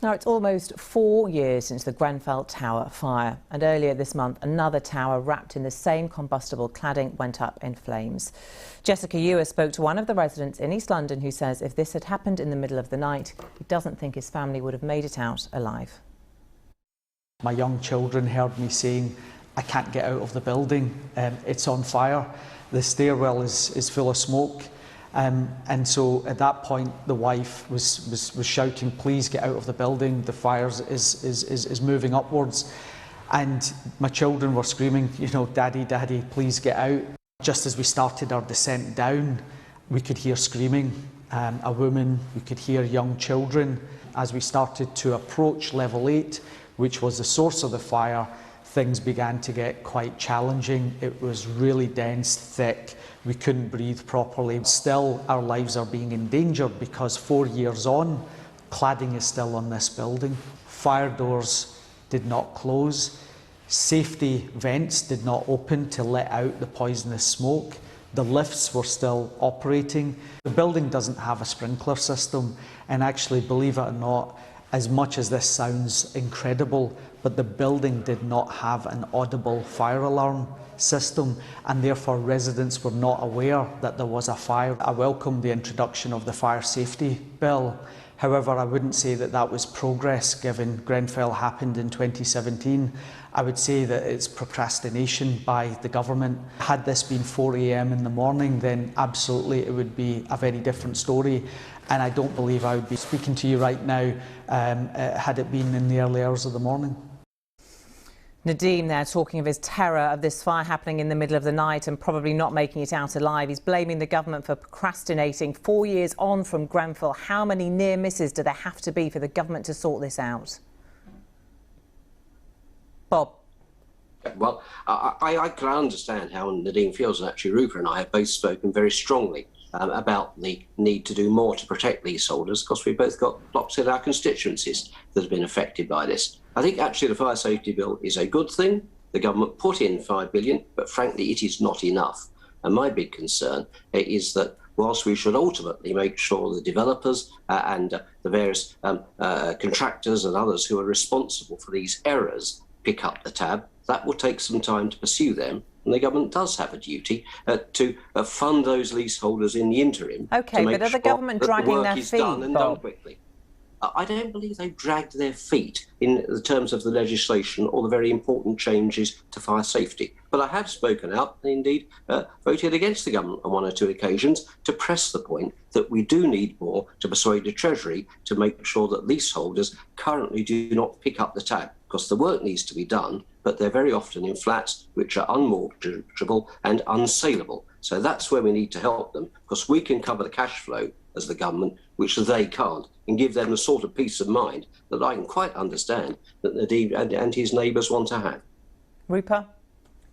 Now, it's almost 4 years since the Grenfell Tower fire, and earlier this month another tower wrapped in the same combustible cladding went up in flames. Jessica Ewer spoke to one of the residents in East London who says if this had happened in the middle of the night, he doesn't think his family would have made it out alive. My young children heard me saying, "I can't get out of the building, it's on fire, the stairwell is full of smoke." And so at that point the wife was shouting, "Please get out of the building, the fire is moving upwards." And my children were screaming, you know, "Daddy, Daddy, please get out." Just as we started our descent down, we could hear screaming, a woman, we could hear young children. As we started to approach level 8, which was the source of the fire, things began to get quite challenging. It was really dense, thick. We couldn't breathe properly. Still, our lives are being endangered because 4 years on, cladding is still on this building. Fire doors did not close. Safety vents did not open to let out the poisonous smoke. The lifts were still operating. The building doesn't have a sprinkler system, and actually, believe it or not, as much as this sounds incredible, but the building did not have an audible fire alarm system, and therefore residents were not aware that there was a fire. I welcome the introduction of the fire safety bill. However, I wouldn't say that that was progress given Grenfell happened in 2017. I would say that it's procrastination by the government. Had this been 4 AM in the morning, then absolutely it would be a very different story. And I don't believe I would be speaking to you right now had it been in the early hours of the morning. Nadeem there talking of his terror of this fire happening in the middle of the night and probably not making it out alive. He's blaming the government for procrastinating. 4 years on from Grenfell, how many near misses do there have to be for the government to sort this out? Bob. Well, I can understand how Nadeem feels, and actually Rupert and I have both spoken very strongly about the need to do more to protect leaseholders, because we've both got blocks in our constituencies that have been affected by this. I think actually the fire safety bill is a good thing. The government put in $5 billion, but frankly it is not enough. And my big concern is that whilst we should ultimately make sure the developers and the various contractors and others who are responsible for these errors pick up the tab, that will take some time to pursue them. And the government does have a duty to fund those leaseholders in the interim. OK, but are the government dragging their feet, done quickly. I don't believe they've dragged their feet in the terms of the legislation or the very important changes to fire safety. But I have spoken out and indeed voted against the government on 1 or 2 occasions to press the point that we do need more to persuade the Treasury to make sure that leaseholders currently do not pick up the tab, because the work needs to be done, but they're very often in flats which are unmortgageable and unsaleable. So that's where we need to help them, because we can cover the cash flow as the government, which they can't, and give them the sort of peace of mind that I can quite understand that Nadeem and his neighbours want to have. Rupert?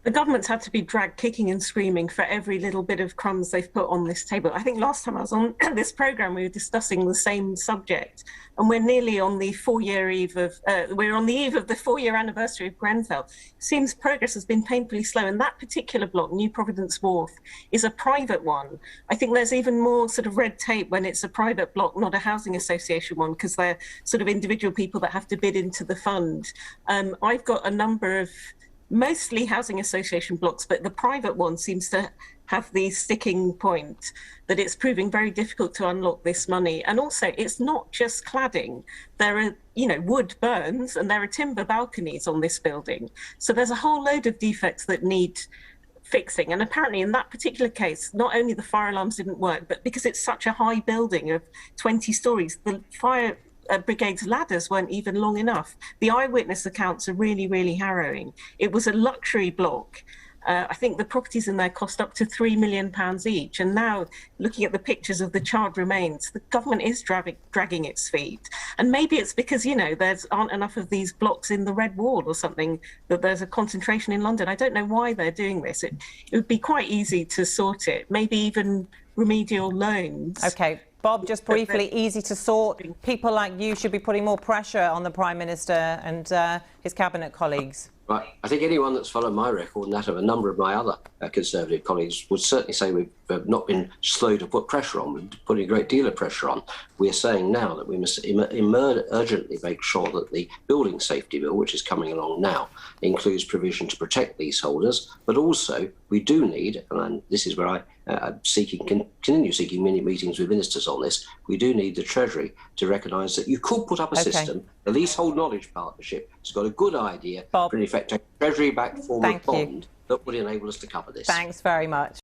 The government's had to be dragged kicking and screaming for every little bit of crumbs they've put on this table. I think last time I was on this programme, we were discussing the same subject, and we're nearly on the 4-year eve of, we're on the eve of the 4-year anniversary of Grenfell. It seems progress has been painfully slow, and that particular block, New Providence Wharf, is a private one. I think there's even more sort of red tape when it's a private block, not a housing association one, because they're sort of individual people that have to bid into the fund. I've got a number of mostly housing association blocks, but the private one seems to have the sticking point that it's proving very difficult to unlock this money. And also, it's not just cladding. There are, you know, wood burns and there are timber balconies on this building. So there's a whole load of defects that need fixing. And apparently in that particular case, not only the fire alarms didn't work, but because it's such a high building of 20 stories, the fire brigade's ladders weren't even long enough. The eyewitness accounts are really, really harrowing. It was a luxury block. I think the properties in there cost up to £3 million each. And now, looking at the pictures of the charred remains, the government is dragging its feet. And maybe it's because, you know, there aren't enough of these blocks in the Red Wall or something, that there's a concentration in London. I don't know why they're doing this. It would be quite easy to sort it, maybe even remedial loans. OK. Bob, just briefly, easy to sort. People like you should be putting more pressure on the Prime Minister and his cabinet colleagues. Right. I think anyone that's followed my record and that of a number of my other Conservative colleagues would certainly say we've not been slow to put pressure on. We've put a great deal of pressure on. We're saying now that we must urgently make sure that the Building Safety Bill, which is coming along now, includes provision to protect leaseholders, but also we do need, and this is where I continue seeking many meetings with ministers on this, we do need the Treasury to recognise that you could put up a system. The Leasehold Knowledge Partnership has got a good idea Bob, for, in effect, a Treasury-backed form of bond that would enable us to cover this. Thanks very much.